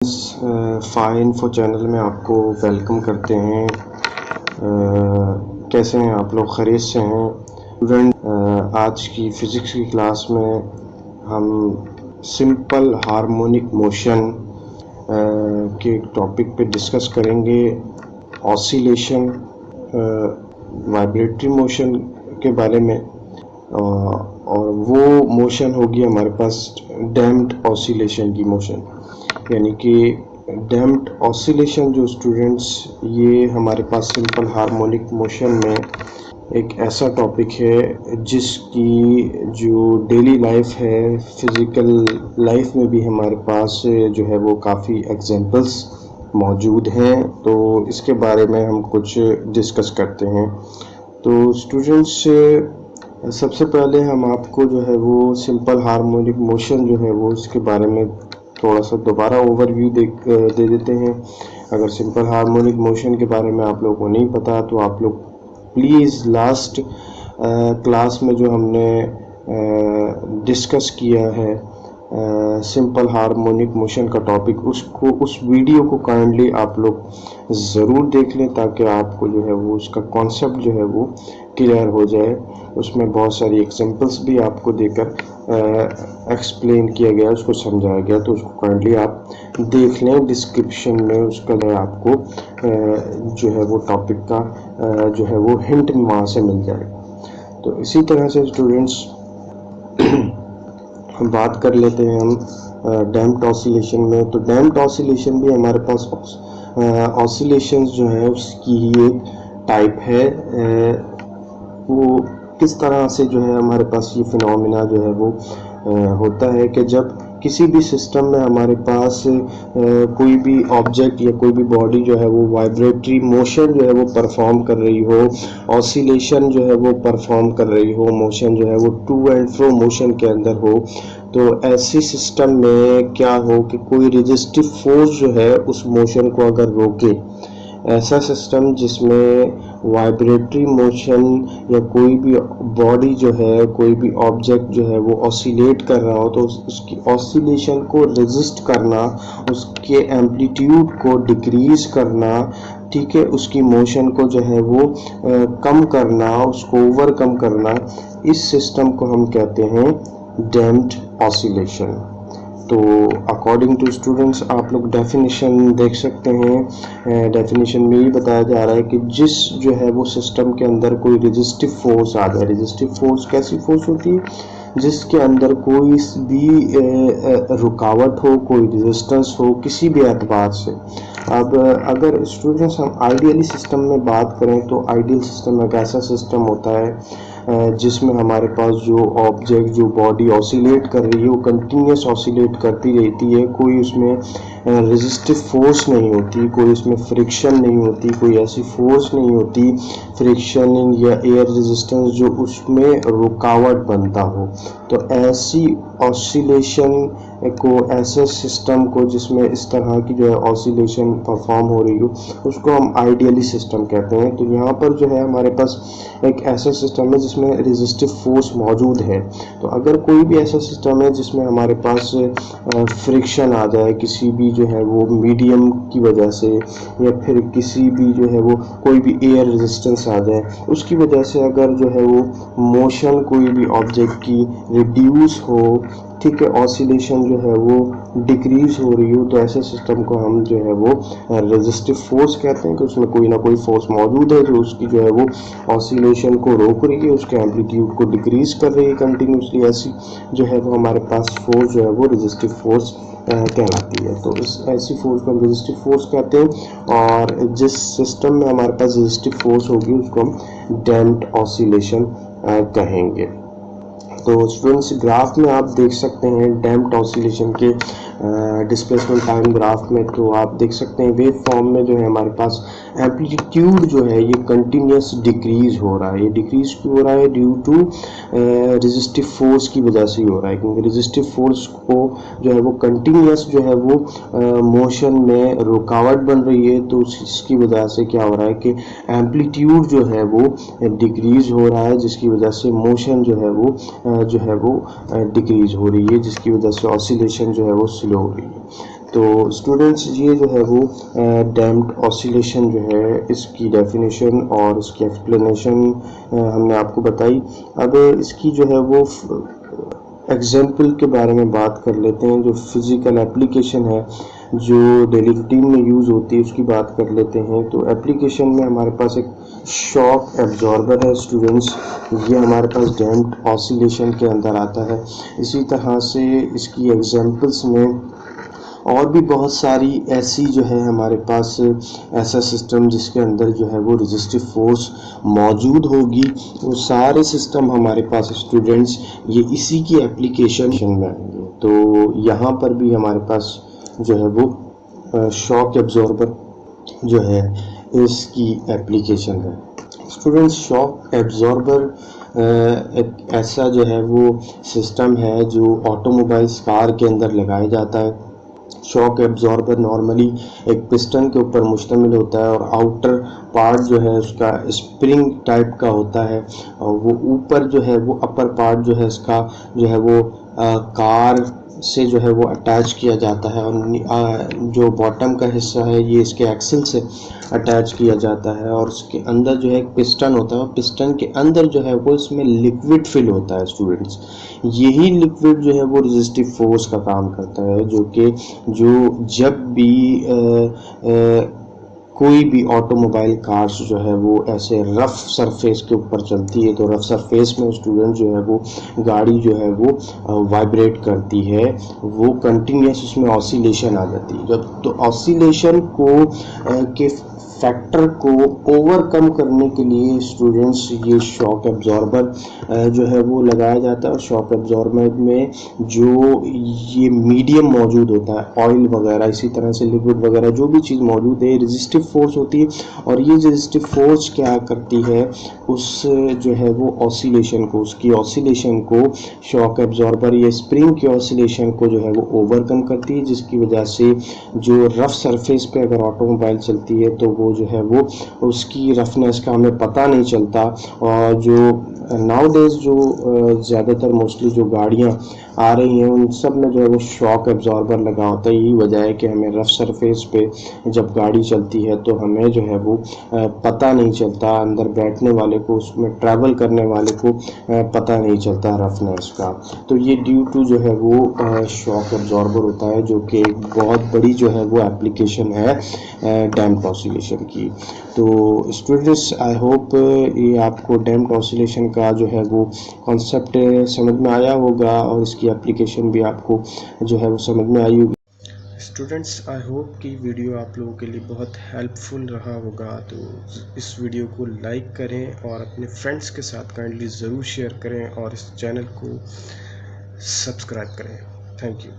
Fine for channel में आपको welcome करते हैं। कैसे हैं आप लोग? खैरियत से हैं स्टूडेंट? आज की फ़िज़िक्स की क्लास में हम सिंपल हार्मोनिक मोशन के टॉपिक पे डिस्कस करेंगे। ऑसिलेशन, वाइब्रेटरी मोशन के बारे में, और वो मोशन होगी हमारे पास डैम्प्ड ऑसिलेशन की मोशन। यानी कि डैम्प्ड ऑसिलेशन जो स्टूडेंट्स, ये हमारे पास सिंपल हार्मोनिक मोशन में एक ऐसा टॉपिक है जिसकी जो डेली लाइफ है, फिज़िकल लाइफ में भी हमारे पास जो है वो काफ़ी एग्जांपल्स मौजूद हैं। तो इसके बारे में हम कुछ डिस्कस करते हैं। तो स्टूडेंट्स, सबसे पहले हम आपको जो है वो सिंपल हार्मोनिक मोशन जो है वो इसके बारे में थोड़ा सा दोबारा ओवरव्यू दे देते हैं। अगर सिंपल हार्मोनिक मोशन के बारे में आप लोगों को नहीं पता तो आप लोग प्लीज़ लास्ट क्लास में जो हमने डिस्कस किया है सिंपल हार्मोनिक मोशन का टॉपिक, उस वीडियो को काइंडली आप लोग ज़रूर देख लें ताकि आपको जो है वो उसका कॉन्सेप्ट जो है वो क्लियर हो जाए। उसमें बहुत सारी एग्जांपल्स भी आपको देकर एक्सप्लेन किया गया, उसको समझाया गया। तो उसको काइंडली आप देख लें। डिस्क्रिप्शन में उसका जो है आपको जो है वो टॉपिक का जो है वो हिंट वहाँ से मिल जाएगा। तो इसी तरह से स्टूडेंट्स बात कर लेते हैं हम डैम्प्ड ऑसिलेशन में। तो डैम्प्ड ऑसिलेशन भी हमारे पास ऑसिलेशंस जो है उसकी ही एक टाइप है। वो किस तरह से जो है हमारे पास ये फिनोमिना जो है वो होता है कि जब किसी भी सिस्टम में हमारे पास कोई भी ऑब्जेक्ट या कोई भी बॉडी जो है वो वाइब्रेटरी मोशन जो है वो परफॉर्म कर रही हो, ऑसिलेशन जो है वो परफॉर्म कर रही हो, मोशन जो है वो टू एंड फ्रो मोशन के अंदर हो, तो ऐसी सिस्टम में क्या हो कि कोई रेजिस्टिव फोर्स जो है उस मोशन को अगर रोके, ऐसा सिस्टम जिसमें वाइब्रेटरी मोशन या कोई भी बॉडी जो है, कोई भी ऑब्जेक्ट जो है वो ऑसिलेट कर रहा हो, तो उसकी ऑसिलेशन को रेजिस्ट करना, उसके एम्पलीट्यूड को डिक्रीज करना, ठीक है, उसकी मोशन को जो है वो कम करना, उसको ओवरकम करना, इस सिस्टम को हम कहते हैं डैम्प्ड ऑसिलेशन। तो अकॉर्डिंग टू स्टूडेंट्स आप लोग डेफिनेशन देख सकते हैं। डेफिनेशन में ये बताया जा रहा है कि जिस जो है वो सिस्टम के अंदर कोई रेजिस्टिव फोर्स आ जाए। रेजिस्टिव फोर्स कैसी फोर्स होती है? जिसके अंदर कोई भी रुकावट हो, कोई रेजिस्टेंस हो किसी भी एतबार से। अब अगर स्टूडेंट्स हम आइडियली सिस्टम में बात करें तो आइडियल सिस्टम एक ऐसा सिस्टम होता है जिसमें हमारे पास जो ऑब्जेक्ट, जो बॉडी ऑसिलेट कर रही है वो कंटिन्यूस ऑसिलेट करती रहती है। कोई उसमें रेजिस्टिव फोर्स नहीं होती, कोई उसमें फ्रिक्शन नहीं होती, कोई ऐसी फोर्स नहीं होती फ्रिक्शन या एयर रेजिस्टेंस जो उसमें रुकावट बनता हो। तो ऐसी ऑसिलेशन को, ऐसे सिस्टम को जिसमें इस तरह की जो है ऑसिलेशन परफॉर्म हो रही हो, उसको हम आइडियली सिस्टम कहते हैं। तो यहाँ पर जो है हमारे पास एक ऐसा सिस्टम है जिसमें रेजिस्टिव फोर्स मौजूद है। तो अगर कोई भी ऐसा सिस्टम है जिसमें हमारे पास फ्रिक्शन आ जाए किसी भी जो है वो मीडियम की वजह से, या फिर किसी भी जो है वो कोई भी एयर रेजिस्टेंस आ जाए, उसकी वजह से अगर जो है वो मोशन कोई भी ऑब्जेक्ट की रिड्यूस हो, ठीक है, ऑसिलेशन जो है वो डिक्रीज हो रही हो, तो ऐसे सिस्टम को हम जो है वो रेजिस्टिव फोर्स कहते हैं कि उसमें कोई ना कोई फोर्स मौजूद है जो उसकी जो है वो ऑसिलेशन को रोक रही है, उसके एम्पलीट्यूड को डिक्रीज कर रही है कंटिन्यूसली। ऐसी जो है वो हमारे पास फोर्स जो है वो रेजिस्टिव फोर्स कहलाती है। तो इस ऐसी फोर्स को हम रेजिस्टिव फोर्स कहते हैं। और जिस सिस्टम में हमारे पास रेजिस्टिव फोर्स होगी उसको हम डैम्प्ड ऑसिलेशन कहेंगे। तो स्टूडेंट्स, ग्राफ में आप देख सकते हैं डैम्प्ड ऑसिलेशन के डिस्प्लेसमेंट टाइम ग्राफ में। तो आप देख सकते हैं वेव फॉर्म में जो है हमारे पास एम्पलीट्यूड जो है ये कंटिन्यूस डिक्रीज हो रहा है। ये डिक्रीज क्यों हो रहा है? ड्यू टू रेजिस्टिव फोर्स की वजह से ही हो रहा है, क्योंकि रेजिस्टिव फोर्स को जो है वो कंटिन्यूस जो है वो मोशन में रुकावट बन रही है। तो इसकी वजह से क्या हो रहा है कि एम्पलीट्यूड जो है वो डिक्रीज हो रहा है, जिसकी वजह से मोशन जो है वो डिक्रीज हो रही है, जिसकी वजह से ऑसिलेशन जो है वो स्लो हो रही है। तो स्टूडेंट्स ये जो है वो डैम्प्ड ऑसिलेशन जो है इसकी डेफिनेशन और इसकी एक्सप्लेनेशन हमने आपको बताई। अब इसकी जो है वो एग्जाम्पल के बारे में बात कर लेते हैं, जो फिज़िकल एप्लीकेशन है जो डेली रूटीन में यूज़ होती है उसकी बात कर लेते हैं। तो एप्लीकेशन में हमारे पास एक शॉक एब्जॉर्बर है स्टूडेंट्स, ये हमारे पास डैम्प्ड ऑसिलेशन के अंदर आता है। इसी तरह से इसकी एग्जाम्पल्स में और भी बहुत सारी ऐसी जो है हमारे पास ऐसा सिस्टम जिसके अंदर जो है वो रेजिस्टिव फोर्स मौजूद होगी, वो सारे सिस्टम हमारे पास स्टूडेंट्स ये इसी की एप्लीकेशन में आएंगे। तो यहाँ पर भी हमारे पास जो है वो शॉक एब्जॉर्बर जो है इसकी एप्लीकेशन है। स्टूडेंट्स शॉक एब्जॉर्बर एक ऐसा जो है वो सिस्टम है जो ऑटोमोबाइल्स कार के अंदर लगाया जाता है। शॉक एब्जॉर्बर नॉर्मली एक पिस्टन के ऊपर मुश्तमिल होता है और आउटर पार्ट जो है उसका स्प्रिंग टाइप का होता है, और वो ऊपर जो है वो अपर पार्ट जो है इसका जो है वो कार से जो है वो अटैच किया जाता है, और जो बॉटम का हिस्सा है ये इसके एक्सल से अटैच किया जाता है, और उसके अंदर जो है एक पिस्टन होता है, और पिस्टन के अंदर जो है वो इसमें लिक्विड फिल होता है स्टूडेंट्स। यही लिक्विड जो है वो रेजिस्टिव फोर्स का काम करता है, जो जब भी कोई भी ऑटोमोबाइल कार्स जो है वो ऐसे रफ सरफेस के ऊपर चलती है, तो रफ सरफेस में स्टूडेंट जो है वो गाड़ी जो है वो वाइब्रेट करती है, वो कंटिन्यूस उसमें ऑसिलेशन आ जाती है। जब तो ऑसिलेशन को के फैक्टर को ओवरकम करने के लिए स्टूडेंट्स ये शॉक एब्जॉर्बर जो है वो लगाया जाता है। और शॉक एब्जॉर्बर में जो ये मीडियम मौजूद होता है, ऑयल वगैरह इसी तरह से लिक्विड वगैरह जो भी चीज़ मौजूद है, रेजिस्टिव फोर्स होती है, और ये रेजिस्टिव फोर्स क्या करती है, उस जो है वो ऑसिलेशन को, उसकी ऑसिलेशन को शॉक एब्जॉर्बर या स्प्रिंग की ऑसिलेशन को जो है वो ओवरकम करती है, जिसकी वजह से जो रफ सरफेस पे अगर ऑटोमोबाइल चलती है तो वो जो है वो उसकी रफनेस का हमें पता नहीं चलता। और जो नाउडेज जो ज़्यादातर मोस्टली जो गाड़ियाँ आ रही हैं उन सब में जो है वो शॉक एब्जॉर्बर लगा होता है। यही वजह है कि हमें रफ सरफेस पे जब गाड़ी चलती है तो हमें जो है वो पता नहीं चलता, अंदर बैठने वाले को, उसमें ट्रैवल करने वाले को पता नहीं चलता रफनेस का। तो ये ड्यू टू जो है वो शॉक एब्जॉर्बर होता है, जो कि एक बहुत बड़ी जो है वो एप्लीकेशन है डैम्प्ड ऑसिलेशन की। तो स्टूडेंट्स आई होप ये आपको डैम्प्ड ऑसिलेशन का जो है वो कॉन्सेप्ट समझ में आया होगा, और इसकी एप्लीकेशन भी आपको जो है वो समझ में आई होगी। स्टूडेंट्स आई होप कि वीडियो आप लोगों के लिए बहुत हेल्पफुल रहा होगा। तो इस वीडियो को लाइक करें और अपने फ्रेंड्स के साथ काइंडली ज़रूर शेयर करें, और इस चैनल को सब्सक्राइब करें। Thank you.